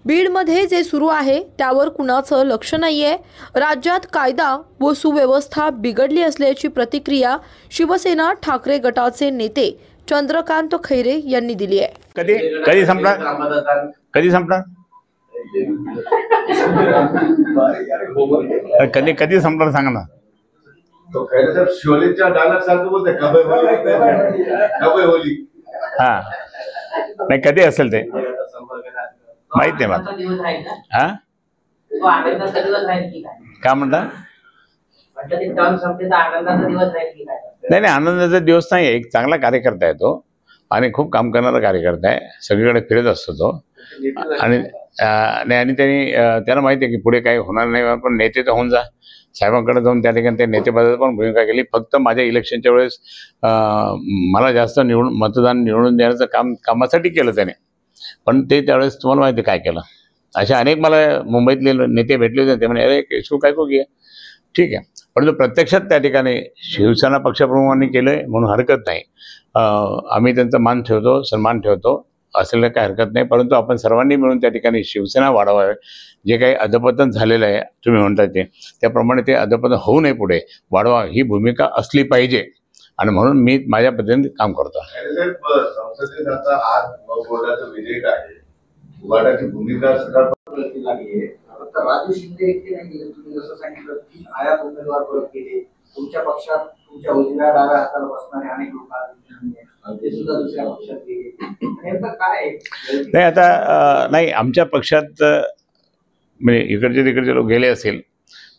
बीडमध्ये जे सुरू आहे त्यावर कुणाचं लक्ष नाहीये। राज्यात कायदा व सुव्यवस्था बिघडली असल्याची प्रतिक्रिया शिवसेना ठाकरे गटाचे नेते चंद्रकांत खैरे यांनी दिली आहे। कधी संपणार कधी संपणार सांगा ना। तो खैरे साहेब शिवलेच्या डायलॉग सारखं बोलते कबय होली हा नाही कधी असेल ते माहित नाही मला। हा काय म्हणता? नाही नाही आनंदाचा दिवस नाही। एक चांगला कार्यकर्ता आहे तो आणि खूप काम करणारा कार्यकर्ता आहे। सगळीकडे फिरत असतो तो आणि त्यांनी त्याला माहिती आहे की पुढे काही होणार नाही, पण नेते तर होऊन जा। साहेबांकडे जाऊन त्या ठिकाणी ते नेतेपदाची पण भूमिका केली। फक्त माझ्या इलेक्शनच्या वेळेस मला जास्त मतदान निवडून देण्याचं कामासाठी केलं त्याने, पण ते त्यावेळेस तुम्हाला माहिती काय केलं। अशा अनेक मला मुंबईतले नेते भेटले होते, ते म्हणे अरे केशव काय को घे ठीक आहे, परंतु प्रत्यक्षात त्या ठिकाणी शिवसेना पक्षप्रमुखांनी केलंय म्हणून हरकत नाही। आम्ही त्यांचा मान ठेवतो, सन्मान ठेवतो, असलेलं काही हरकत नाही, परंतु आपण सर्वांनी मिळून त्या ठिकाणी शिवसेना वाढवावे। जे काही अधपतन झालेलं आहे तुम्ही म्हणता ते त्याप्रमाणे ते अधपतन होऊ नये, पुढे वाढवा ही भूमिका असली पाहिजे आणि म्हणून मी माझ्या पद्धतीने काम करतो। संसदेत आता आज बोर्डाचं विधेयक आहे, उभाटाची भूमिका सकाळपासून लागली आहे। राजू शिंदे एकटे नाही गेले, तुम्ही जसं सांगितलं की आयात उमेदवार परत केले, तुमच्या पक्षात तुमच्या उजव्या डाव्या हाताला बसणारे अनेक लोक ते सुद्धा दुसऱ्या पक्षात गेले, नेमकं काय नाही आता नाही आमच्या पक्षात म्हणजे इकडचे तिकडचे लोक गेले असेल,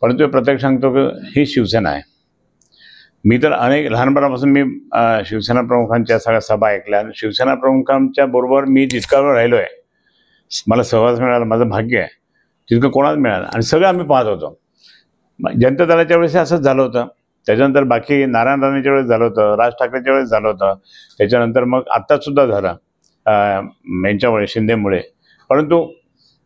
परंतु प्रत्यक्ष सांगतो की ही शिवसेना आहे। मी तर अनेक लहानपणापासून मी शिवसेना प्रमुखांच्या सगळ्या सभा ऐकल्या आणि शिवसेना प्रमुखांच्या बरोबर मी जितका वेळ राहिलो आहे, मला सहवास मिळाला, माझं भाग्य आहे, तितकं कोणाच मिळालं आणि सगळं आम्ही पाहत होतो। जनता दलाच्या वेळेस असंच झालं होतं, त्याच्यानंतर बाकी नारायण राणेच्या वेळेस झालं होतं, राज ठाकरेच्या वेळेस झालं होतं, त्याच्यानंतर मग आत्तासुद्धा झालं यांच्यामुळे शिंदेमुळे। परंतु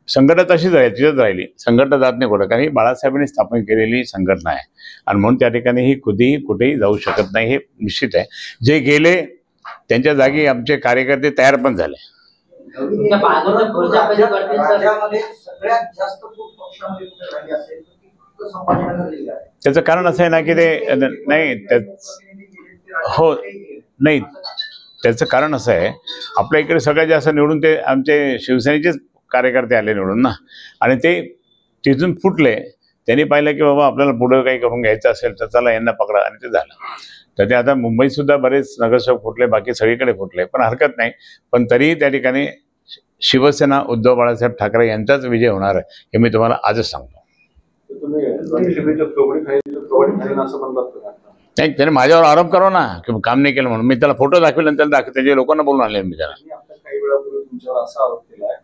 संघटना तशीच राहिली, तिथंच राहिली, संघटना जात नाही कुठं, कारण ही बाळासाहेबांनी स्थापन केलेली संघटना आहे आणि म्हणून त्या ठिकाणी ही कधीही कुठेही जाऊ शकत नाही, हे निश्चित आहे। जे गेले त्यांच्या जागी आमचे कार्यकर्ते तयार पण झाले। त्याचं कारण असं आहे ना की ते नाही हो नाही त्याचं कारण असं आहे, आपल्या इकडे सगळ्यात जास्त निवडून ते आमचे शिवसेनेचेच कार्यकर्ते आले निवडून ना, आणि ते तिथून फुटले। त्यांनी पाहिलं की बाबा आपल्याला पुढं काही करून घ्यायचं असेल तर चला यांना पकडा, आणि ते झालं। तर ते आता मुंबईतसुद्धा बरेच नगरसेवक फुटले, बाकी सगळीकडे फुटले, पण हरकत नाही। पण तरीही त्या ठिकाणी शिवसेना उद्धव बाळासाहेब ठाकरे यांचाच विजय होणार आहे, हे मी तुम्हाला आजच सांगतो। नाही त्याने माझ्यावर आरोप करो ना की काम नाही केलं म्हणून, मी त्याला फोटो दाखवेल त्याला त्याच्या लोकांना बोलून आणले मी त्याला। काही वेळापूर्वी तुमच्यावर असा आरोप केला आहे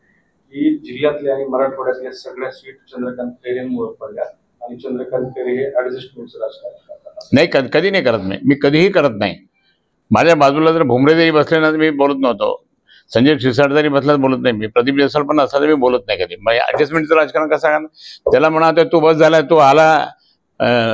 की जिल्ह्यातल्या आणि मराठवाड्यातल्या सगळ्या सीट चंद्रकांत खैरेंमुळे पडल्या आणि चंद्रकांत खैरे हे ऍडजस्टमेंटचं राजकारण करतात। नाही कधी नाही करत मी कधीही करत नाही। माझ्या बाजूला जर भुमरे जरी बसले ना तर मी बोलत नव्हतो, संजय शिरसाट जरी बसला बोलत नाही मी, प्रदीप जयस्वाल पण असला तर मी बोलत नाही कधी। मग ऍडजस्टमेंटचं राजकारण कसं करणार? त्याला म्हणा तू बस झाला, तू आला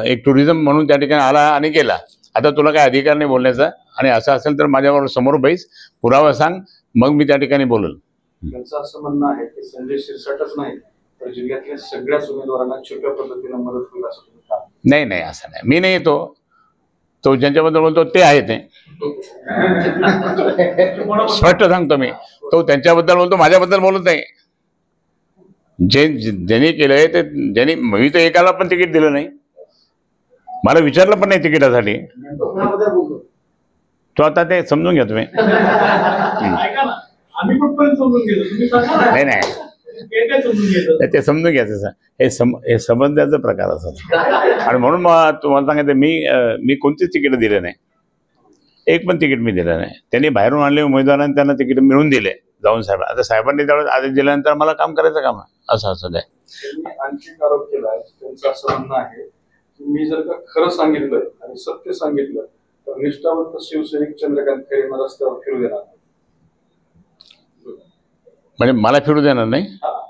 एक टुरिझम म्हणून त्या ठिकाणी आला आणि गेला, आता तुला काय अधिकार नाही बोलण्याचा, आणि असं असेल तर माझ्याबरोबर समोर बैस, पुरावा सांग, मग मी त्या ठिकाणी बोलेल। त्यांचं असं म्हणणं आहे की संजय शिरसाटच नाही तर जिल्ह्यातल्या सगळ्याच उमेदवारांना छोट्या पद्धतीने मदत होईल असं तुम्ही का? नाही नाही असं नाही, मी नाही येतो, तो ज्यांच्याबद्दल बोलतो ते आहे ते स्पष्ट सांगतो मी, तो त्यांच्याबद्दल बोलतो, माझ्याबद्दल बोलत नाही। ज्यांनी केलंय ते ज्यांनी, मी तर एकाला पण तिकीट दिलं नाही, मला विचारलं पण नाही तिकिटासाठी। तो आता ते समजून घ्या तुम्ही। नाही नाही ते समजून घ्यायचं, हे समजण्याचा प्रकार असतो, आणि म्हणून मग तुम्हाला सांगायचं मी कोणतीच तिकीट दिले नाही, एक पण तिकीट मी दिलं नाही। त्यांनी बाहेरून आणले उमेदवारांनी, त्यांना तिकीट मिळून दिले जाऊन साहेब। आता साहेबांनी त्यावेळेस आदेश दिल्यानंतर मला काम करायचं काम आहे असं आहे। त्यांनी आणखी आरोप केला, त्यांचं असं म्हणणं आहे की मी जर का खरं सांगितलं आणि सत्य सांगितलं तर निष्ठावंत शिवसैनिक चंद्रकांत खैरेंना रस्त्यावर फिरू देणार नाही। म्हणजे मला फिरू देणार नाही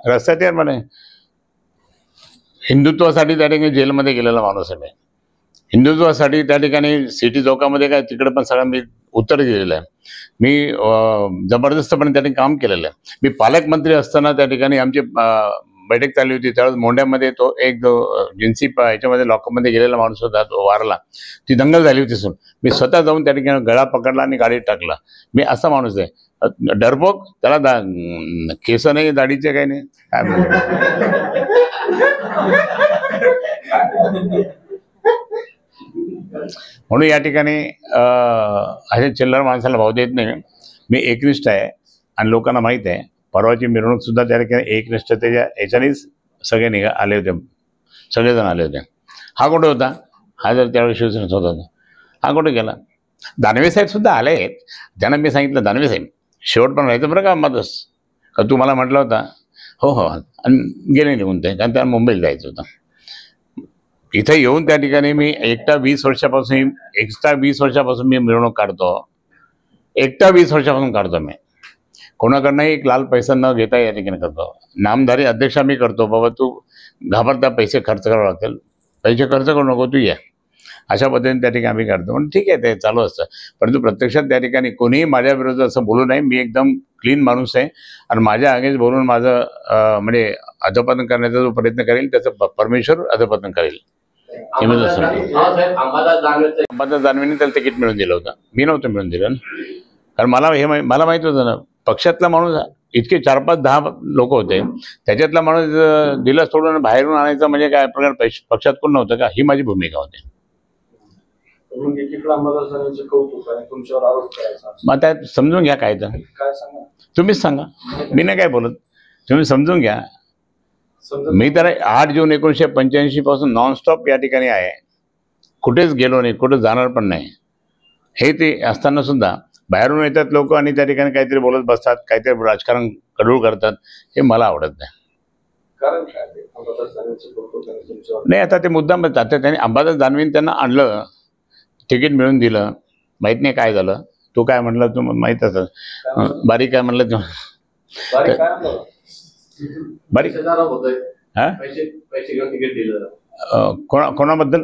रस्त्यात? यार म्हणे हिंदुत्वासाठी त्या ठिकाणी जेलमध्ये गेलेला माणूस आहे, हिंदुत्वासाठी त्या ठिकाणी सिटी चौकामध्ये काय तिकडे पण सगळं मी उत्तर दिलेलं आहे. मी जबरदस्तपणे त्या ठिकाणी काम केलेलं आहे. मी पालकमंत्री असताना त्या ठिकाणी आमची बैठक चालली होती, त्यावेळेस मोंढ्यामध्ये तो एक जो जिन्सी ह्याच्यामध्ये लॉकअपमध्ये गेलेला माणूस होता, तो वारला. ती दंगल झाली होती. मी स्वतः जाऊन त्या ठिकाणी गळा पकडला आणि गाडीत टाकला. मी असा माणूस आहे. डरपोक, त्याला केस नाही, दाढीचे काही नाही, काय म्हणून या ठिकाणी अशा चिल्लर माणसाला भाव देत नाही. मी एकनिष्ठ आहे आणि लोकांना माहीत आहे. परवाची मिरवणूक सुद्धा त्या ठिकाणी एकनिष्ठतेच्या याच्यानेच सगळे आले होते, सगळेजण आले होते. हा कुठे होता? हा जर त्यावेळी शिवसेनेत होता, हा कुठे गेला? दानवे साहेब सुद्धा आले आहेत. त्यांना मी सांगितलं, दानवे साहेब शेवट पण राहायचं बरं का मध्येच, का तू मला म्हटलं होता? हो हो, आणि गेले निघून ते, कारण त्यांना मुंबईला जायचं होतं. इथं येऊन त्या ठिकाणी मी एकटा 20 वर्षापासून मी मिरवणूक काढतो. एकटा 20 वर्षापासून काढतो मी. कोणाकडनंही एक लाल पैसा न घेता या ठिकाणी करतो. नामधारी अध्यक्ष मी करतो. बाबा तू घाबरता पैसे खर्च करावे लागतील, पैसे खर्च करू नको, तू ये, अशा पद्धतीने त्या ठिकाणी आम्ही काढतो. म्हणून ठीक आहे, ते चालू असतं. परंतु प्रत्यक्षात त्या ठिकाणी कोणीही माझ्या विरोधात असं बोलू नये. मी एकदम क्लीन माणूस आहे आणि माझ्या अगेन्स्ट बोलून माझं म्हणजे अधपतन करण्याचा जो प्रयत्न करेल त्याचं परमेश्वर अधपतन करेल. अंबादास दानवेंनी त्याला तिकीट मिळून दिलं होतं, मी नव्हतं मिळून दिलं ना. कारण मला माहित होतं ना, पक्षातला माणूस इतके 4, 5, 10 लोक होते, त्याच्यातला माणूस दिला सोडून बाहेरून आणायचं म्हणजे काय प्रकार? पक्षात कोण नव्हतं का? ही माझी भूमिका होती. मग त्या समजून घ्या काय तर, तुम्हीच सांगा, मी नाही काय बोलत, तुम्ही समजून घ्या. मी तर 8 जून 1985 पासून नॉनस्टॉप या ठिकाणी आहे. कुठेच गेलो नाही, कुठे जाणार पण नाही. हे ते असताना सुद्धा बाहेरून येतात लोक आणि त्या ठिकाणी काहीतरी बोलत बसतात, काहीतरी राजकारण कडूळ करतात. हे मला आवडत नाही. नाही, आता ते मुद्दाम आता त्यांनी अंबादास दानवेंनी त्यांना आणलं, तिकीट मिळून दिलं. माहीत नाही काय झालं. तू काय म्हणलं, तू माहीत असं बारीक काय म्हणलं तू? बारीक हा, कोणाबद्दल?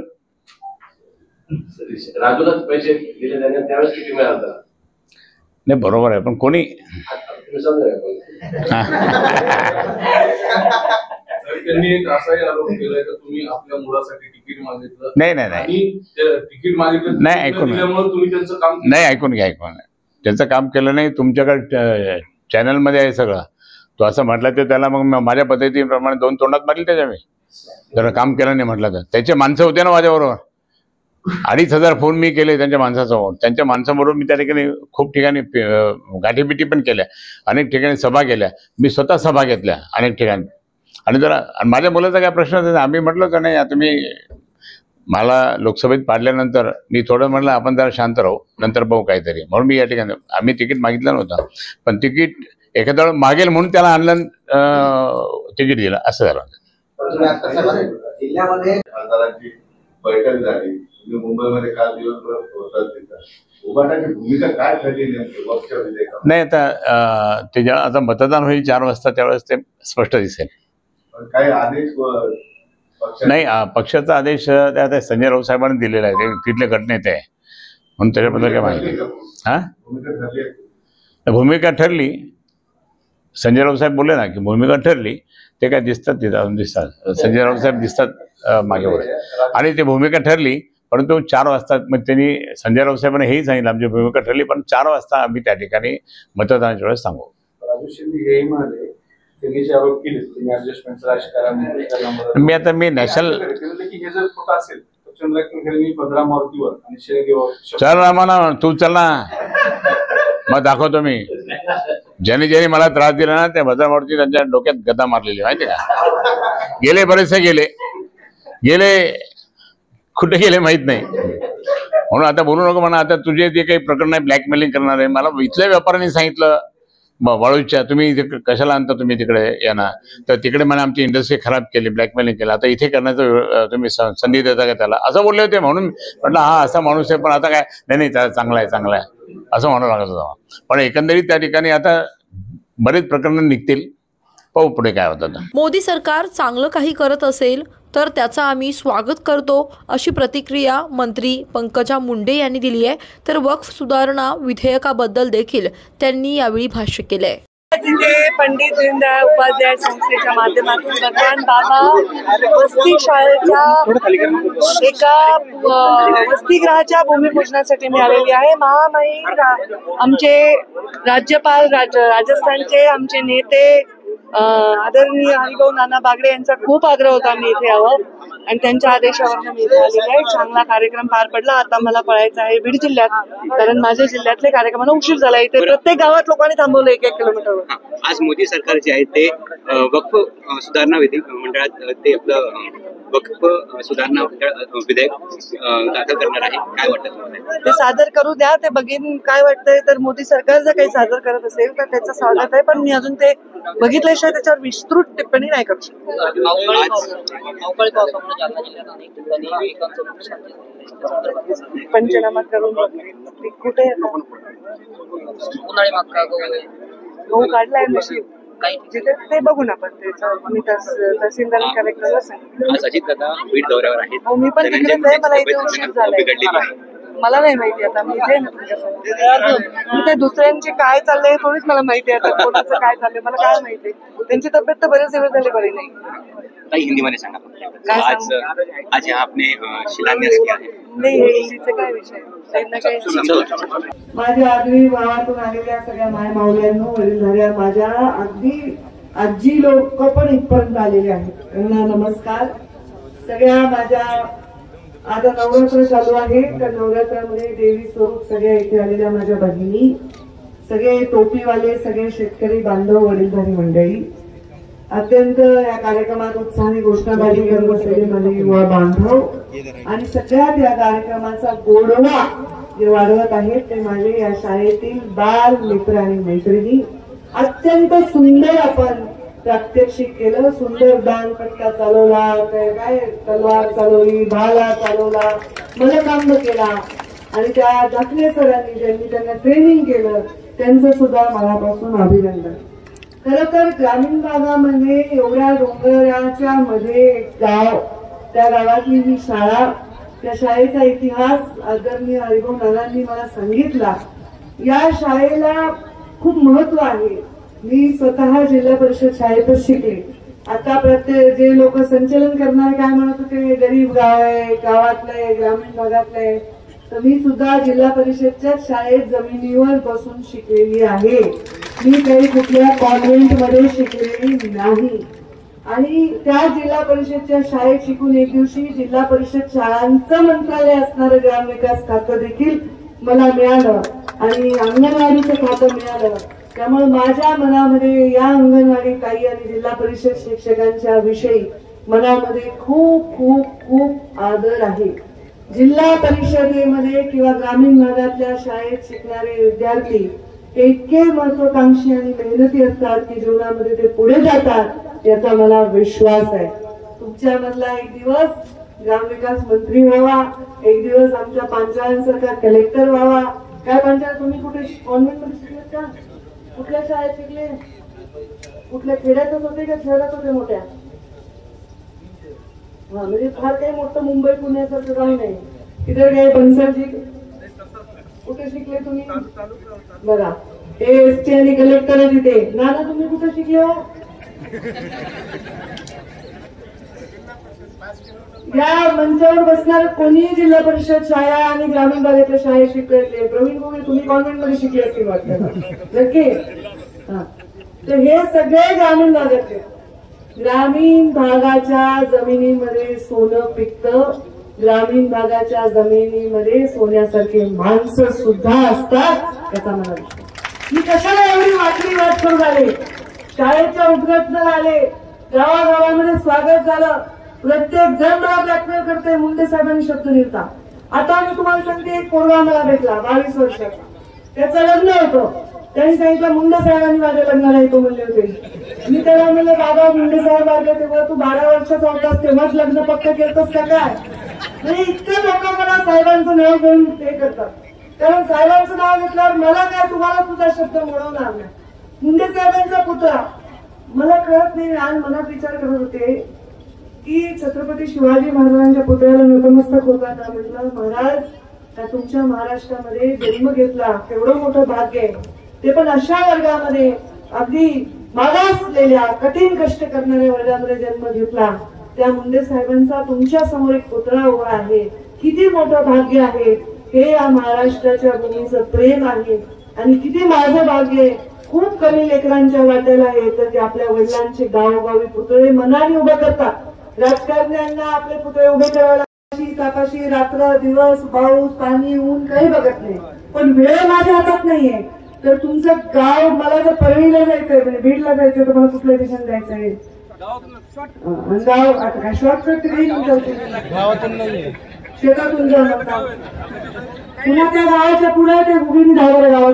नाही, बरोबर आहे, पण कोणी त्यांनी एक असाही आरोप केलाय की तुम्ही आपल्या मुलासाठी तिकीट मागितलं. नाही तिकीट मागितलं नाही, ऐकून तुम्ही त्यांचं काम नाही, ऐकून घ्या. त्यांचं काम केलं नाही. तुमच्याकडे चॅनलमध्ये आहे सगळं. तो असं म्हटलं तर त्याला मग माझ्या पद्धतीप्रमाणे 2 तोंडात मारली त्याच्या. मी जर काम केलं नाही म्हटलं तर त्याचे माणसं होते ना माझ्याबरोबर. 2,500 फोन मी केले त्यांच्या माणसासमोर. त्यांच्या माणसाबरोबर मी त्या ठिकाणी खूप ठिकाणी गाठीबिटी पण केल्या, अनेक ठिकाणी सभा केल्या. मी स्वतः सभा घेतल्या अनेक ठिकाणी. आणि जरा माझ्या मुलाचा काय प्रश्न होता, आम्ही म्हटलं का नाही, आता मी मला लोकसभेत पाडल्यानंतर मी थोडं म्हटलं आपण जरा शांत राहू, नंतर बघू काहीतरी. म्हणून मी या ठिकाणी आम्ही तिकीट मागितलं नव्हतं, पण तिकीट एखाद्या वेळ मागेल म्हणून त्याला आणलं, तिकीट दिलं, असं झालं. जिल्ह्यामध्ये आमदारांची बैठक झाली, तुम्ही मुंबईमध्ये काल दिवसभर होतात तिथं. उभाटाची भूमिका काय ठरली नेमकी वक्तव्य विधेयकावर? नाही, आता ते जेव्हा आता मतदान होईल 4 वाजता त्यावेळेस ते स्पष्ट दिसेल. काही आदेश नाही, पक्षाचा आदेश त्या आता संजय राऊत साहेबांनी दिलेला आहे. ते तिथले गटनेते आहे म्हणून त्याच्याबद्दल काय माहिती. हां, भूमिका ठरली. संजय राऊत साहेब बोलले ना की भूमिका ठरली. ते काय दिसतात तिथं, अजून दिसतात संजय राऊत साहेब दिसतात मागे पुढे. आणि ते भूमिका ठरली, परंतु 4 वाजता मग त्यांनी संजय राऊत साहेबांनी हेही सांगितलं आमची भूमिका ठरली, पण 4 वाजता आम्ही त्या ठिकाणी मतदानाच्या वेळेस सांगू. राजू शिंदे हेही म्हणाले, त्यांनी जे आरोप केले तुम्ही ऍडजस्टमेंट राजकारण, मी नॅशनल की हे जर खोटं असेल तर चंद्रकांत खैरेंनी भद्रा मारुतीवर आणि शेळगेवर चल रामाना तू चल ना, मग दाखवतो मी. ज्यांनी मला त्रास दिला ना त्या भद्रा मारुती त्यांच्या डोक्यात गदा मारलेली माहिती का. गेले, बरेचसे गेले कुठे गेले माहित नाही. म्हणून आता बोलू नको म्हणा. आता तुझे जे काही प्रकरण आहे ब्लॅकमेलिंग करणार आहे, मला इथल्या व्यापाऱ्यांनी सांगितलं वाळूच्या, तुम्ही इथे कशाला आणता, तुम्ही तिकडे या ना. तर तिकडे मला आमची इंडस्ट्री खराब केली, ब्लॅकमेलिंग केलं, आता इथे करण्याचं तुम्ही संधी देता का त्याला, असं बोलले होते. म्हणून म्हटलं हा असा माणूस आहे, पण आता काय नाही चांगला आहे असं म्हणावं लागत होतं. पण एकंदरीत त्या ठिकाणी आता बरेच प्रकरणं निघतील पाहू पुढे काय होतं ते. मोदी सरकार चांगलं काही करत असेल तर त्याचा आम्ही स्वागत करतो अशी प्रतिक्रिया मंत्री पंकजा मुंडे यांनी दिली आहे. तर वक्फ सुधारणा विधेयकाबद्दल देखील त्यांनी यावेळी भाष्य केलंय. तिथे पंडित दीनदयाळ उपाध्याय संस्थेच्या माध्यमातून भगवान बाबा वसती शाळेच्या एका वसतिगृहाच्या भूमिपूजनासाठी मी आलेली आहे. महामहिम आमचे राज्यपाल राजस्थानचे आमचे नेते आदरणीय हरिभाऊ नाना बागडे यांचा खूप आग्रह होता मी इथे यावं आणि त्यांच्या आदेशावर मी इथे आलेले आहे. चांगला कार्यक्रम पार पडला. आता मला पळायचं आहे बीड जिल्ह्यात, कारण माझ्या जिल्ह्यातले कार्यक्रमाला उशीर झाला. इथे प्रत्येक गावात लोकांनी थांबवलं 1-1 किलोमीटरवर. आज मोदी सरकार जे आहे ते वक्फ सुधारणा मंडळात ते आपलं वक्फ सुधारणा विधेयक दाखल करणार आहे. काय वाटतं ते सादर करू द्या, ते बघीन काय वाटतंय. तर मोदी सरकार जर काही सादर करत असेल तर त्याचं स्वागत आहे, पण मी अजून ते बघितल्याशिवाय त्याच्यावर विस्तृत टिप्पणी नाही करू शकत. पंचनामा करून कुठे गहू काढलाय नशीब जिथे ते बघू ना. पण त्याचं मी तहसीलदार कलेक्टरला सांगितलं. आज अजित दादा बीड दौऱ्यावर आहेत. हो, मी पण तिकडेच आहे. मला इथे उशीर झालाय. मला नाही माहिती आता. मी इथे ना तुमच्यासमोर. मी ते दुसऱ्यांचे काय चाललंय थोडीच मला माहिती आहे. आता कोणाचं काय चाललंय मला काय माहिती. त्यांची तब्येत तर बरेच दिवस झाले बरी नाही. काही हिंदीमध्ये सांगा. आज यहाँ आपने शिलान्यास किया है. नाही, हे हिंदीचं काय विषय. माझ्या आगरी गावातून आलेल्या सगळ्या माय माऊल्यांनो, वडीलधाऱ्या, माझ्या अगदी आजी लोक पण इथपर्यंत आलेले आहेत. त्यांना नमस्कार. सगळ्या माझ्या आता नवरात्र चालू आहे, तर नवरात्रामध्ये देवी स्वरूप सगळ्या इथे आलेल्या माझ्या भगिनी, सगळे टोपीवाले, सगळे शेतकरी बांधव, वडीलधारी मंडळी, अत्यंत या कार्यक्रमात उत्साहाने घोषणाबाजी करत असलेले माझे युवा बांधव आणि सगळ्यात या कार्यक्रमाचा गोडवा जे वाढवत आहेत ते माझे या शाळेतील बाल मित्र आणि मैत्रिणी. अत्यंत सुंदर आपण प्रात्यक्षिक केलं. सुंदर दानपट्टा चालवला, काय तलवार चालवली, भाला चालवला, मलखांब केला आणि त्या दाखले सरांनी ज्यांनी त्यांना ट्रेनिंग केलं त्यांचं सुद्धा मनापासून अभिनंदन. खरं तर ग्रामीण भागामध्ये एवढ्या डोंगराच्या मध्ये एक गाव, त्या गावातली ही शाळा, त्या शाळेचा इतिहास आदरणीय हरिभाऊ नानांनी मला सांगितला. या शाळेला खूप महत्व आहे. मी स्वतः जिल्हा परिषद शाळेतच शिकले. आता प्रत्येक जे लोक संचलन करणारे काय म्हणत होते, गरीब गाव आहे, गावातलं ग्रामीण भागातलं आहे, तर मी सुद्धा जिल्हा परिषदच्या शाळेत जमिनीवर बसून शिकलेली आहे. मी काही कुठल्या कॉन्व्हेंटमध्ये शिकलेली नाही. आणि त्या जिल्हा परिषदच्या शाळेत शिकून एक दिवशी जिल्हा परिषद शाळांचं मंत्रालय असणारं ग्रामविकास खातं देखील मला मिळालं आणि अंगणवाडीचं खातं मिळालं. त्यामुळे माझ्या मनामध्ये या अंगणवाडी ताई आणि जिल्हा परिषद शिक्षकांच्या विषयी मनामध्ये खूप खूप खूप आदर आहे. जिल्हा परिषदेमध्ये किंवा ग्रामीण भागातल्या शाळेत शिकणारे विद्यार्थी हे इतके महत्वाकांक्षी आणि मेहनती असतात की जीवनामध्ये ते पुढे जातात याचा मला विश्वास आहे. तुमच्यामधला एक दिवस ग्रामविकास मंत्री व्हावा, एक दिवस आमच्या पांचाळांसारखा कलेक्टर व्हावा. काय पांचाळ, तुम्ही कुठे कॉन्व्हेंटमध्ये शिकलेत का? कुठल्या शाळेत शिकले? कुठल्या खेड्यातच होते का शहरात होते मोठ्या? हा, म्हणजे फार काही मोठं मुंबई पुण्यासारखं काही नाही. इतर काही बनसरजी कुठे शिकले तुम्ही? बघा, एसटी आणि कलेक्टर तिथे. नाना, तुम्ही कुठे शिकले हो? या मंचावर बसणार कोणीही जिल्हा परिषद शाळा आणि ग्रामीण भागातल्या शाळेत शिकले. प्रवीण गोगे, तुम्ही कॉन्व्हेंट मध्ये शिकले असतील वाटतं नक्की. हा, तर हे सगळे ग्रामीण भागातले. ग्रामीण भागाच्या जमिनीमध्ये सोनं पिकतं. ग्रामीण भागाच्या जमिनीमध्ये सोन्यासारखे माणसं सुद्धा असतात याचा मला विश्वास. मी कशाला एवढी वाट करून आले? शाळेच्या उद्घाटनाला आले, गावागावामध्ये स्वागत झालं. प्रत्येक जण मला ब्लॅकमेल करते, मुंडे साहेबांनी शब्द दिलता. आता मी तुम्हाला सांगते, एक पोरगा मला भेटला 22 वर्षाचा, त्याचं लग्न होतं. त्यांनी सांगितलं मुंडे साहेबांनी माझ्या लग्नाला येतो म्हणले होते. मी त्याला म्हणलं, बाबा मुंडे साहेब आले तेव्हा तू 12 वर्षाचा होतास तेव्हाच लग्न पक्क केलंस का काय? म्हणजे इतके लोक मला साहेबांचं नाव घेऊन हे करतात. कारण साहेबांचं नाव घेतल्यावर मला काय, तुम्हाला तुझा शब्द मोडवणार नाही. मुंडे साहेबांचा पुतळा मला कळत नाही, आज मनात विचार करत होते की छत्रपती शिवाजी महाराजांच्या पुतळ्याला नतमस्तक होताना म्हटलं, महाराज का तुमच्या महाराष्ट्रामध्ये जन्म घेतला, केवढं मोठं भाग्य आहे, ते पण अशा वर्गामध्ये, अगदी मागासलेल्या कठीण कष्ट करणाऱ्या वर्गामध्ये जन्म घेतला. त्या मुंडे साहेबांचा तुमच्या समोर एक पुतळा उभा आहे, किती मोठं भाग्य आहे हे. या महाराष्ट्राच्या भूमीचं प्रेम आहे आणि किती माझं भाग्य आहे. खूप कमी लेकरांच्या वाट्याला येतं की आपल्या वडिलांचे गावोगावी पुतळे मनाने उभे करतात. राजकारण्यांना आपले पुतळे उभे करायला तापाशी रात्र दिवस पाऊस पाणी ऊन काही बघत नाही, पण वेळ माझ्या हातात नाहीये. तर तुमचं गाव, मला जर परळीला जायचंय म्हणजे बीडला जायचंय तर मला कुठल्या दिशेने जायचंय? गाव आता काय शॉर्टकट गावातून नाहीये, शेतातून जाऊन पुन्हा त्या गावाच्या पुढे ते भुगीनी धावरे गावात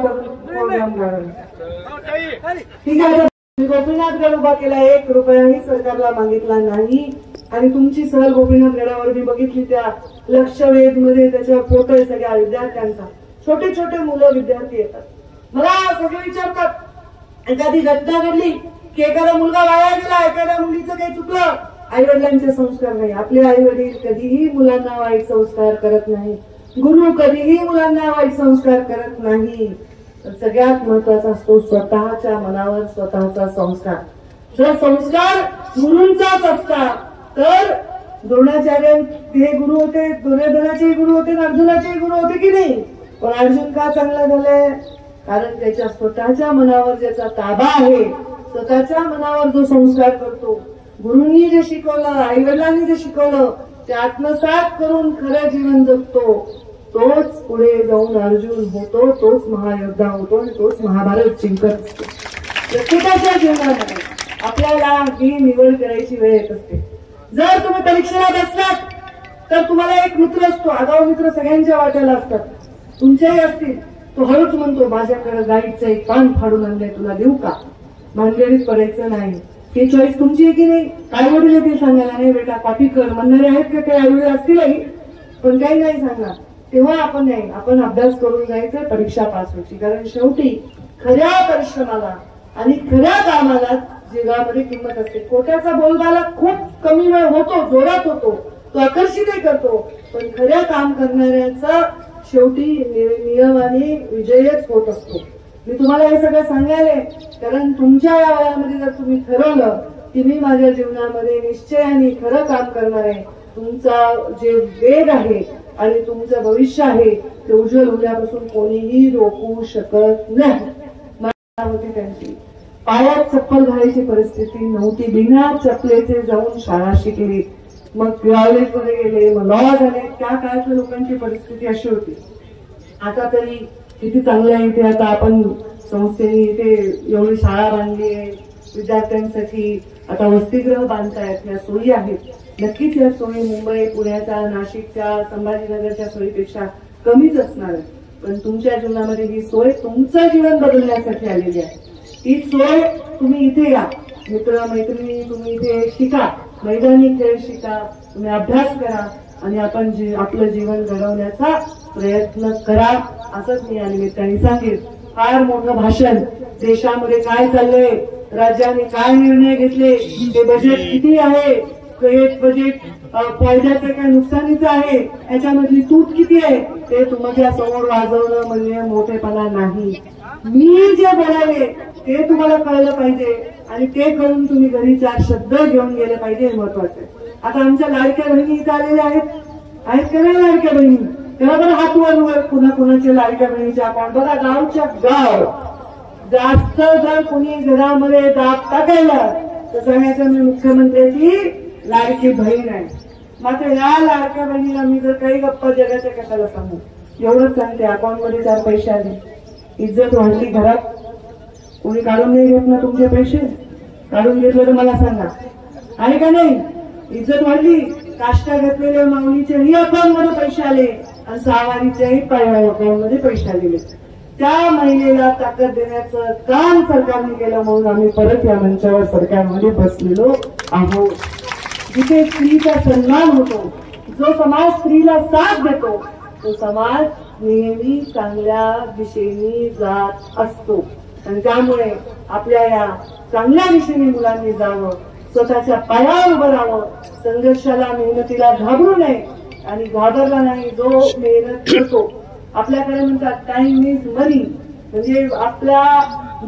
ठीक आहे. गोपीनाथ गड उभा केला, 1 रुपयाही सरकारला मागितला नाही. आणि तुमची सहल गोपीनाथ गडावर मी बघितली, त्या लक्षवेध मध्ये त्याच्या फोटो आहे सगळ्या विद्यार्थ्यांचा. छोटे छोटे मुलं विद्यार्थी येतात, मला सगळे विचारतात, एखादी घटना घडली की एखादा मुलगा वाया गेला, एखाद्या मुलीचं काही चुकलं, आई वडिलांचे संस्कार नाही. आपले आई वडील कधीही मुलांना वाईट संस्कार करत नाही, गुरु कधीही मुलांना वाईट संस्कार करत नाही. सगळ्यात महत्वाचा असतो स्वतःच्या मनावर स्वतःचा संस्कार. जर संस्कार गुरूंचाच असता तर द्रोणाचार्य हे गुरु होते, दुर्योधनाचे गुरु होते, अर्जुनाचे गुरु होते की नाही? पण अर्जुन का चांगला झालाय? कारण त्याच्या स्वतःच्या मनावर ज्याचा ताबा आहे, स्वतःच्या मनावर जो संस्कार करतो, गुरुंनी जे शिकवलं, आई वडिलांनी जे शिकवलं ते आत्मसात करून खरं जीवन जगतो, तोच पुढे जाऊन अर्जुन होतो, तोच महायोद्धा होतो आणि तोच महाभारत जिंकत असतो. प्रत्येकाच्या जीवनामध्ये आपल्याला ही निवड करायची वेळ येत असते. जर तुम्ही परीक्षेला बसलात तर तुम्हाला एक मित्र असतो, आगाऊ मित्र सगळ्यांच्या वाट्याला असतात, तुमच्याही असतील. तो हळूच म्हणतो, माझ्याकडे गाईडचं एक पान फाडून आणलंय, तुला देऊ का? भानगडीत पडायचं नाही. ही चॉईस तुमची आहे की नाही? आई वडील येतील सांगायला, नाही बेटा कॉपी कर म्हणणारे आहेत का? काही आई वडील असतीलही, पण काही नाही सांगणार. तेव्हा आपण नाही, आपण अभ्यास करून जायचं, परीक्षा पास व्हायची. कारण शेवटी खऱ्या परिश्रमाला आणि खऱ्या कामाला जगामध्ये किंमत असते. खोट्याचा बोलबाला खूप कमी वेळ होतो, जोरात होतो, तो आकर्षितही करतो, पण खऱ्या काम करणाऱ्याचा शेवटी नियमाने विजयच होत असतो. मी तुम्हाला हे सगळं सांगायला कारण तुमच्या या वयामध्ये जर तुम्ही ठरवलं की मी माझ्या जीवनामध्ये निश्चयाने खरं काम करणार आहे, तुमचा जे वेग आहे आणि तुमचं भविष्य आहे ते उज्ज्वल होण्यापासून कोणीही रोखू शकत नाही. होती त्यांची पायात चप्पल घालायची परिस्थिती नव्हती, बिना चपलेचे जाऊन शाळा शिकली, मग कॉलेजमध्ये गेले, मग लॉ झाले. त्या काळातल्या लोकांची परिस्थिती अशी होती. आता तरी किती चांगलं आहे, इथे आता आपण संस्थेने इथे एवढी शाळा बांधली आहे विद्यार्थ्यांसाठी, आता वसतिगृह बांधतायत, या सोयी आहेत. नक्कीच या सोयी मुंबई, पुण्याच्या, नाशिकच्या, संभाजीनगरच्या सोयीपेक्षा कमीच असणार आहे, पण तुमच्या जीवनामध्ये ही सोय तुमचं जीवन बदलण्यासाठी आलेली आहे. ही सोय तुम्ही इथे या, मित्र मैत्रिणी तुम्ही इथे शिका, मैदानी खेळ शिका, तुम्ही अभ्यास करा आणि आपण आपलं जीवन घडवण्याचा प्रयत्न करा, असंच मी या निमित्ताने सांगेन. फार मोठं भाषण, देशामध्ये काय चाललंय, राज्याने काय निर्णय घेतले, ते बजेट किती आहे, हे बजेट फायद्याचं काय नुकसानीचं आहे, याच्यामधली तूट किती आहे, ते तुमच्या समोर वाजवणं म्हणजे मोठेपणा नाही. मी जे बोलावे ते तुम्हाला कळलं पाहिजे आणि ते कळून तुम्ही घरी 4 शब्द घेऊन गेले पाहिजे, हे महत्वाचं आहे. आता आमच्या लाडक्या बहिणी इथं आलेल्या आहेत का नाही लाडक्या बहिणी? तेव्हा बरं हात वर, पुन्हा कुणाच्या लाडक्या बहिणीचे अकाउंट बघा, गावच्या गाव. जास्त जर कुणी घरामध्ये दाब टाकायला तर सांगायचं मी मुख्यमंत्र्याची लाडकी बहीण आहे. मात्र या लाडक्या बहिणीला मी जर काही गप्पा जगाच्या कशाला सांगू, एवढंच सांगते, अकाउंटमध्ये 4 पैसे आले, इज्जत वाढली घरात. कोणी काढून नाही घेत ना तुमचे पैसे? काढून घेतलं तर मला सांगा, आहे का नाही? इज्जत वाढली. काष्टा घेतलेल्या माऊलीच्याही अकाउंटमध्ये पैसे आले आणि सहावारीच्याही अकाउंटमध्ये पैसे आलेले. त्या महिलेला ताकद देण्याचं काम सरकारने केलं म्हणून आम्ही परत या मंचावर सरकारमध्ये बसलेलो आहोत. जिथे स्त्रीचा सन्मान होतो, जो समाज स्त्रीला साथ देतो, तो समाज नेहमी चांगल्या दिशेने जात असतो. आणि त्यामुळे आपल्या या चांगल्या दिशेने मुलांनी जावं, स्वतःच्या पायावर उभं राहावं, संघर्षाला मेहनतीला घाबरू नये आणि घाबरला नाही जो मेहनत करतो. आपल्याकडे म्हणतात टाइम इज मनी, म्हणजे आपला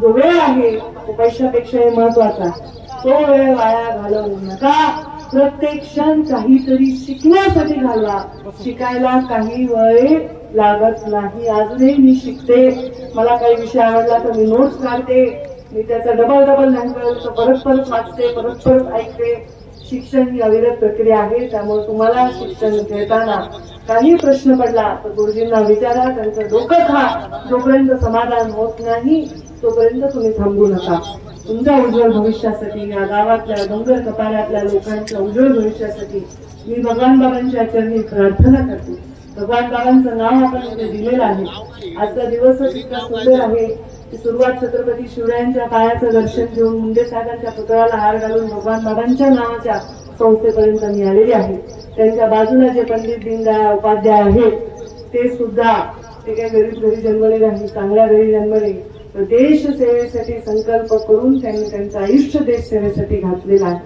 जो वेळ आहे तो पैशापेक्षाही महत्वाचा. तो वेळ वाया घालवू नका. प्रत्येक क्षण काहीतरी शिकण्यासाठी घालवा. शिकायला काही वेळ लागत नाही. अजूनही मी शिकते. मला काही विषय आवडला तर मी नोट्स काढते, मी त्याचा डबल नाही कळलं तर परत वाचते, परत ऐकते. शिक्षण ही अविरत प्रक्रिया आहे. त्यामुळे तुम्हाला शिक्षण घेताना काही प्रश्न पडला तर गुरुजींना विचारा, त्यांचं डोकं खा. जोपर्यंत समाधान होत नाही तोपर्यंत तुम्ही थांबू नका. तुमच्या उज्ज्वल भविष्यासाठी, या गावातल्या डोंगर कपाऱ्यातल्या लोकांच्या उज्ज्वल भविष्यासाठी मी भगवान बाबांच्या चरणी प्रार्थना करते. भगवान बाबांचं नाव आपण इथे दिलेलं आहे. आजचा दिवसच इतका सुंदर आहे की सुरुवात छत्रपती शिवरायांच्या पायाचं दर्शन घेऊन मुंडे साहेबांच्या पुतळ्याला हार घालून भगवान बाबांच्या नावाच्या संस्थेपर्यंत मी आलेली आहे. त्यांच्या बाजूला जे पंडित दीनदयाळ उपाध्याय आहेत ते सुद्धा, ते काही गरीब घरी जन्मले नाही, चांगल्या घरी जन्मले, तर देश सेवेसाठी संकल्प करून त्यांनी त्यांचं आयुष्य देश सेवेसाठी घातलेलं आहे.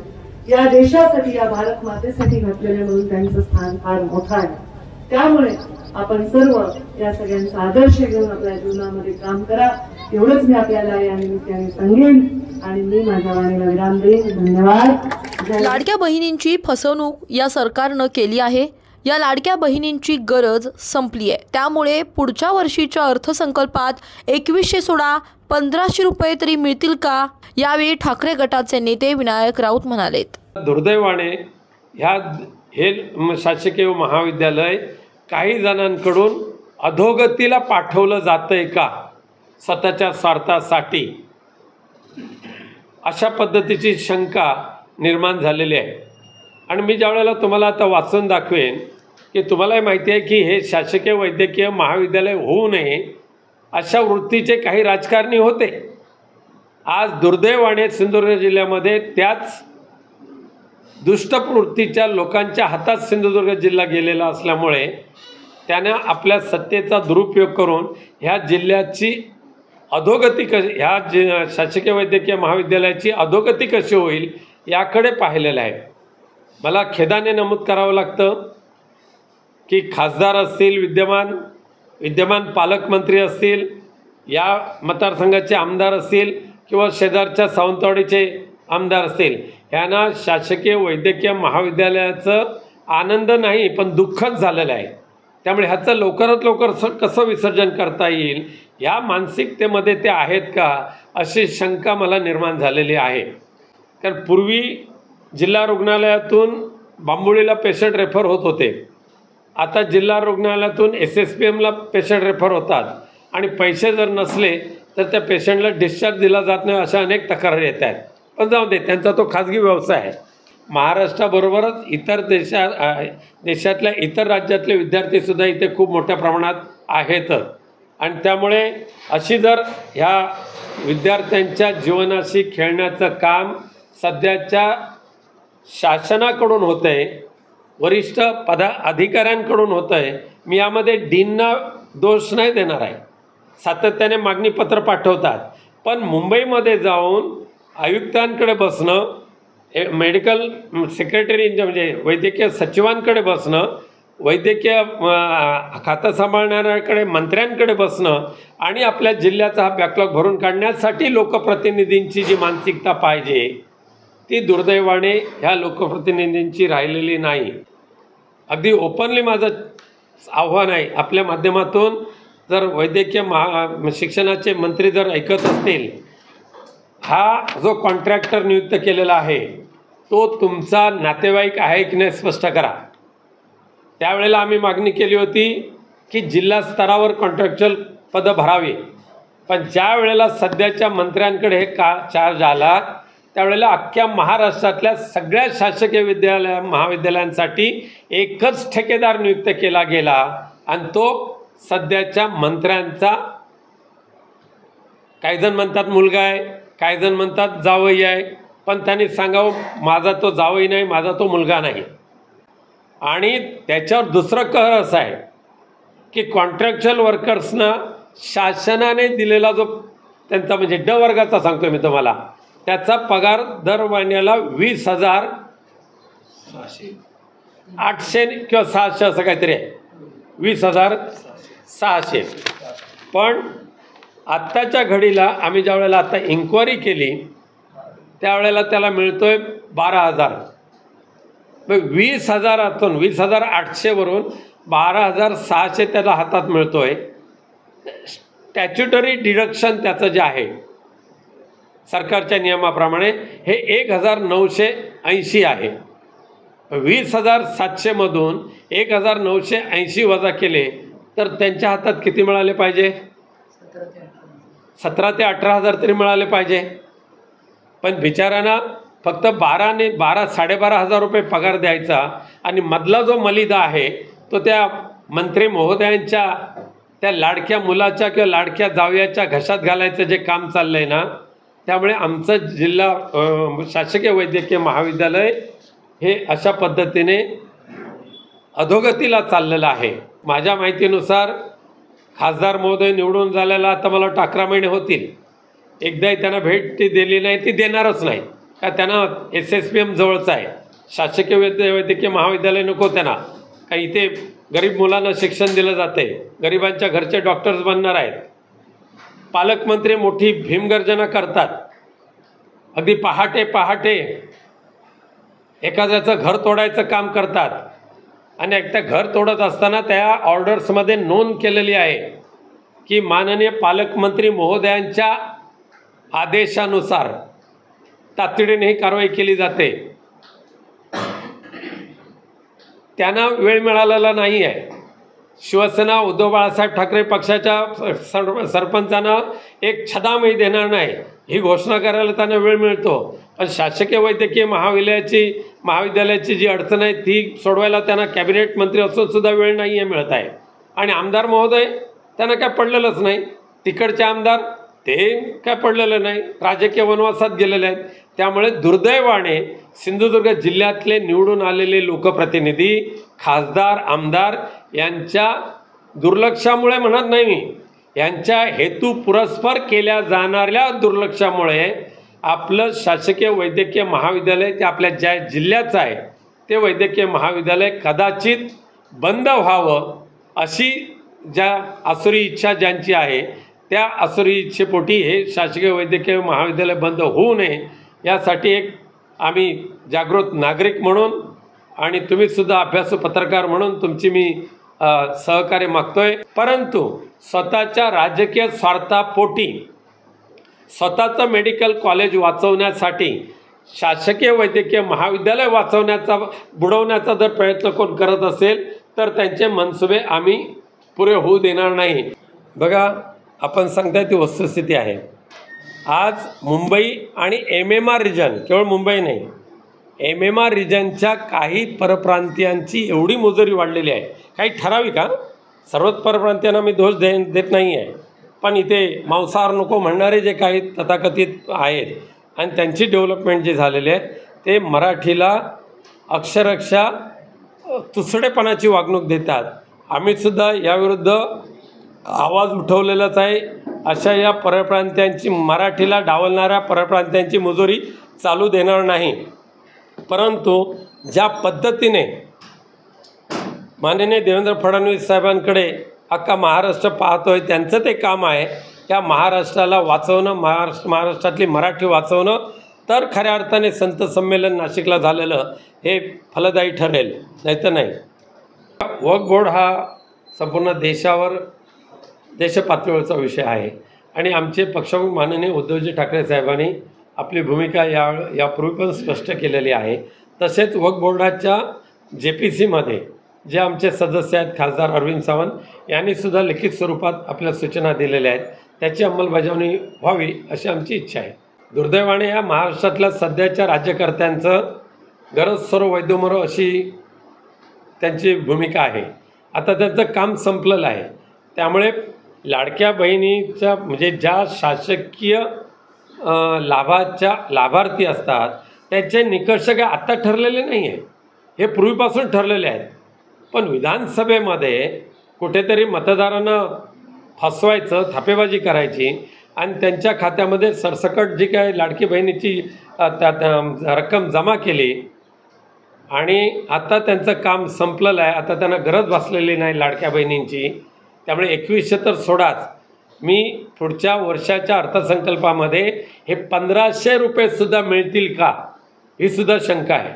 या देशासाठी, या भारत मातेसाठी घातलेले म्हणून त्यांचं स्थान फार मोठं आहे. त्यामुळे आपण सर्व या सगळ्यांचा आदर्श घेऊन आपल्या जीवनामध्ये काम करा, एवढंच मी आपल्याला या निमित्ताने सांगेन आणि मी माझ्या वाणीला विराम देईन. धन्यवाद. लाडक्या बहिणींची फसवणूक या सरकारनं केली आहे. या लाडक्या बहिणींची गरज संपली आहे. त्यामुळे पुढच्या वर्षीच्या अर्थसंकल्पात 2100 सोडा 1500 रुपये तरी मिळतील का? यावेळी ठाकरे गटाचे नेते विनायक राऊत म्हणालेत. दुर्दैवाने हे शासकीय महाविद्यालय काही जणांकडून अधोगतीला पाठवलं जातंय का स्वतःच्या स्वार्थासाठी, अशा पद्धतीची शंका निर्माण झालेली आहे. आणि मी ज्यावेळेला तुम्हाला आता वाचून दाखवेन की तुम्हालाही माहिती आहे की हे शासकीय वैद्यकीय महाविद्यालय होऊ नये अशा वृत्तीचे काही राजकारणी होते. आज दुर्दैवाने सिंधुदुर्ग जिल्ह्यामध्ये त्याच दुष्टप्रवृत्तीच्या लोकांच्या हातात सिंधुदुर्ग जिल्हा गेलेला असल्यामुळे त्यानं आपल्या सत्तेचा दुरुपयोग करून ह्या जिल्ह्याची अधोगती ह्या शासकीय वैद्यकीय महाविद्यालयाची अधोगती कशी होईल याकडे पाहिलेलं आहे. मला खेदाने नमूद करावं लागतं की खासदार असतील, विद्यमान पालकमंत्री असतील, या मतदारसंघाचे आमदार असतील किंवा शेजारच्या सावंतवाडीचे आमदार असतील, ह्यांना शासकीय वैद्यकीय महाविद्यालयाचं आनंद नाही पण दुःखच झालेलं आहे. त्यामुळे ह्याचं लवकरात लवकर कसं विसर्जन करता येईल या मानसिकतेमध्ये ते आहेत का अशी शंका मला निर्माण झालेली आहे. कारण पूर्वी जिल्हा रुग्णालयातून बांबोळीला पेशंट रेफर होत होते, आता जिल्हा रुग्णालयातून SSPMला पेशंट रेफर होतात आणि पैसे जर नसले तर त्या पेशंटला डिस्चार्ज दिला जात नाही अशा अनेक तक्रारी येत आहेत. पण जाऊ दे, त्यांचा तो खाजगी व्यवसाय आहे. महाराष्ट्राबरोबरच इतर देशातल्या इतर राज्यातले विद्यार्थीसुद्धा इथे खूप मोठ्या प्रमाणात आहेत आणि त्यामुळे अशी जर ह्या विद्यार्थ्यांच्या जीवनाशी खेळण्याचं काम सध्याच्या शासनाकडून होतं आहे, वरिष्ठ अधिकाऱ्यांकडून होतं आहे. मी यामध्ये डीनना दोष नाही देणार आहे, सातत्याने मागणीपत्र पाठवतात, पण मुंबईमध्ये जाऊन आयुक्तांकडे बसणं, मेडिकल सेक्रेटरी म्हणजे वैद्यकीय सचिवांकडे बसणं, वैद्यकीय खातं सांभाळणाऱ्याकडे मंत्र्यांकडे बसणं आणि आपल्या जिल्ह्याचा हा बॅकलॉग भरून काढण्यासाठी लोकप्रतिनिधींची जी मानसिकता पाहिजे ती दुर्दैवाने ह्या लोकप्रतिनिधींची राहिलेली नाही. अगदी ओपनली माझं आव्हान आहे, आपल्या माध्यमातून जर वैद्यकीय शिक्षणाचे मंत्री जर ऐकत असतील, हा जो कॉन्ट्रॅक्टर नियुक्त केलेला आहे तो तुमचा नातेवाईक आहे की नाही स्पष्ट करा. त्यावेळेला आम्ही मागणी केली होती की जिल्हा स्तरावर कॉन्ट्रॅक्च्युअल पदं भरावी, पण ज्या वेळेला सध्याच्या मंत्र्यांकडे हे चार्ज आला त्यावेळेला अख्ख्या महाराष्ट्रातल्या सगळ्या शासकीय महाविद्यालयांसाठी एकच ठेकेदार नियुक्त केला गेला आणि तो सध्याच्या मंत्र्यांचा, काही जण म्हणतात मुलगा आहे, काही जण म्हणतात जावई आहे, पण त्यांनी सांगावं माझा तो जावई नाही, माझा तो मुलगा नाही. आणि त्याच्यावर दुसरं कहर असं आहे की कॉन्ट्रॅक्च्युअल वर्कर्सना शासनाने दिलेला जो त्यांचा म्हणजे ड वर्गाचा सांगतो मी तुम्हाला, त्याचा पगार दर महिन्याला 20,800 किंवा 600 असं काहीतरी आहे, 20,600. पण आत्ताच्या घडीला आम्ही ज्या वेळेला आता इन्क्वायरी केली त्यावेळेला त्याला मिळतोय 12,000. मग 20,000तून 20,800वरून 12,600 त्याला हातात मिळतोय. स्टॅच्युटरी डिडक्शन त्याचं जे आहे सरकारच्या नियमाप्रमाणे हे 1,980 आहे. 20,700मधून 1,980 वजा केले तर त्यांच्या हातात किती मिळाले पाहिजे? 17,000 ते 18,000 तरी मिळाले पाहिजे. पण बिचाऱ्यांना फक्त 12,500 रुपये पगार द्यायचा आणि मधला जो मलिदा आहे तो त्या मंत्री महोदयांच्या त्या लाडक्या मुलाच्या किंवा लाडक्या जावयाच्या घशात घालायचं जे काम चाललं आहे ना, त्यामुळे आमचं जिल्हा शासकीय वैद्यकीय महाविद्यालय हे अशा पद्धतीने अधोगतीला चाललेलं आहे. माझ्या माहितीनुसार खासदार महोदय निवडून झालेला आता मला 11 महिने होतील. एकदाही त्यांना भेट ती दिली नाही, ती देणारच नाही का त्यांना SSPM जवळचं आहे. शासकीय वैद्यकीय महाविद्यालय नको त्यांना, का इथे गरीब मुलांना शिक्षण दिलं जाते, गरिबांच्या घरचे डॉक्टर्स बनणार आहेत. पालकमंत्री मोठी भीमगर्जना करतात, अगदी पहाटे पहाटे एखाद्याचं घर तोडायचं काम करतात आणि एकट्या घर तोडत असताना त्या ऑर्डर्समध्ये नोंद केलेली आहे की माननीय पालकमंत्री महोदयांच्या आदेशानुसार तातडीने ही कारवाई केली जाते. त्यांना वेळ मिळालेला नाही आहे. शिवसेना उद्धव बाळासाहेब ठाकरे पक्षाच्या सरपंचांना एक छदामही देणार नाही ही घोषणा करायला त्यांना वेळ मिळतो, पण शासकीय वैद्यकीय महाविद्यालयाची जी अडचण आहे ती सोडवायला त्यांना कॅबिनेट मंत्री असून सुद्धा वेळ नाही आहे मिळत आहे. आणि आमदार महोदय त्यांना काय पडलेलंच नाही, तिकडचे आमदार ते काय पडलेलं नाही, राजकीय वनवासात गेलेले आहेत. त्यामुळे दुर्दैवाने सिंधुदुर्ग जिल्ह्यातले निवडून आलेले लोकप्रतिनिधी, खासदार, आमदार यांच्या दुर्लक्षामुळे म्हणत नाही मी, यांच्या हेतू पुरस्पर केल्या जाणाऱ्या दुर्लक्षामुळे आपलं शासकीय वैद्यकीय महाविद्यालय ते आपल्या ज्या जिल्ह्याचं आहे ते वैद्यकीय महाविद्यालय कदाचित बंद व्हावं अशी ज्या आसुरी इच्छा ज्यांची आहे त्या आसुरी इच्छेपोटी हे शासकीय वैद्यकीय महाविद्यालय बंद होऊ नये यासाठी एक आम्ही जागृत नागरिक म्हणून आणि तुम्हीसुद्धा अभ्यासू पत्रकार म्हणून तुमची मी सहकार्य मागतोय. परंतु स्वतःच्या राजकीय स्वार्थापोटी स्वतःचं मेडिकल कॉलेज वाचवण्यासाठी शासकीय वैद्यकीय महाविद्यालय बुडवण्याचा जर प्रयत्न कोण करत असेल तर त्यांचे मनसुबे आम्ही पुरे होऊ देणार नाही. बघा, आपण सांगताय ती वस्तुस्थिती आहे. आज मुंबई आणि MMR रिजन, केवळ मुंबई नाही, MMR रिजनच्या काही परप्रांतीयांची एवढी मुजोरी वाढलेली आहे. काही ठराविक, सर्वच परप्रांतीयांना मी दोष देत नाही आहे, पण इथे मांसाहार नको म्हणणारे जे काही तथाकथित आहेत आणि त्यांची डेव्हलपमेंट जी झालेली आहे ते मराठीला अक्षरशः तुसडेपणाची वागणूक देतात. आम्हीसुद्धा याविरुद्ध आवाज उठवलेलाच आहे. अशा या परप्रांत्यांची, मराठीला डावलणाऱ्या परप्रांत्यांची मुजोरी चालू देणार नाही. परंतु ज्या पद्धतीने माननीय देवेंद्र फडणवीस साहेबांकडे अख्खा महाराष्ट्र पाहतोय, त्यांचं ते काम आहे त्या महाराष्ट्राला वाचवणं, महाराष्ट्रातली मराठी वाचवणं, तर खऱ्या अर्थाने संत संमेलन नाशिकला झालेलं हे फलदायी ठरेल, नाही तर नाही. वक्फ बोर्ड हा संपूर्ण देशपातळीवरचा विषय आहे आणि आमचे पक्षप्रमुख माननीय उद्धवजी ठाकरे साहेबांनी आपली भूमिका यापूर्वी पण स्पष्ट केलेली आहे. तसेच वक्फ बोर्डाच्या JPCमध्ये जे आमचे सदस्य आहेत खासदार अरविंद सावंत यांनीसुद्धा लिखित स्वरूपात आपल्या सूचना दिलेल्या आहेत. त्याची अंमलबजावणी व्हावी अशी आमची इच्छा आहे. दुर्दैवाने या महाराष्ट्रातल्या सध्याच्या राज्यकर्त्यांचं गरज सर्व वैद्यमरो अशी त्यांची भूमिका आहे. आता त्यांचं काम संपलेलं आहे. त्यामुळे लाडक्या बहिणीच्या म्हणजे ज्या शासकीय लाभार्थी असतात त्यांचे निकष काय आत्ता ठरलेले नाही आहे, हे पूर्वीपासून ठरलेले आहेत. पण विधानसभेमध्ये कुठेतरी मतदारांना फसवायचं, थापेबाजी करायची आणि त्यांच्या खात्यामध्ये सरसकट जी काय लाडकी बहिणीची रक्कम जमा केली आणि आता त्यांचं काम संपलेलं आहे. आता त्यांना गरज भासलेली नाही लाडक्या बहिणींची. त्यामुळे 2100 तर सोडाच, मी पुढच्या वर्षाच्या अर्थसंकल्पामध्ये हे 1500 रुपयेसुद्धा मिळतील का ही सुद्धा शंका आहे.